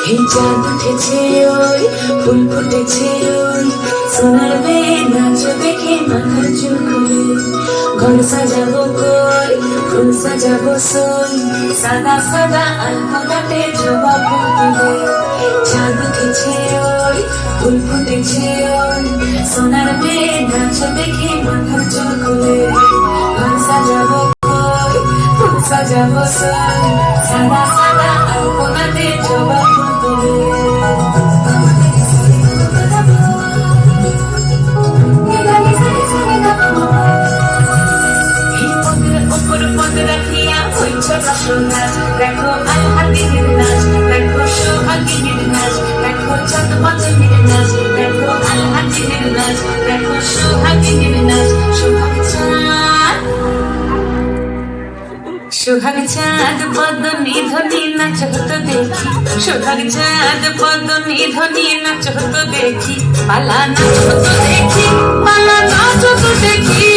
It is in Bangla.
এই চাঁদ উঠেছে ওই ফুল ফুটেছে ওই সোনার মেয়ে নাচ দেখে মাথার চুল খুলে ঘর সাজাবো কই ফুল সাজাবো সই সাদা সাদা আলপনাতে জবা ফুল তুলে চাঁদ উঠেছে ওই ফুল ফুটেছে ওই সোনার মেয়ে নাচ দেখে মাথার চুল খুলে ঘর সাজাবো কই ফুল সাজাবো সই সাদা সাদা আলপনাতে জবা ফুল তুলে দেখো আলহাদিনের নাচ দেখো সোহাগিনীর নাচ দেখো চাঁদ মাতনের নাচ দেখো আলহাদিনের নাচ দেখো সোহাগিনীর নাচ সোহাগ চাঁদ পদ্মনি ধ্বনি নাচ হতো দেখি সোহাগ চাঁদ পদ্মনি ধ্বনি নাচ হতো দেখি পালা নাচ হতো দেখি পালা নাচ হতো দেখি।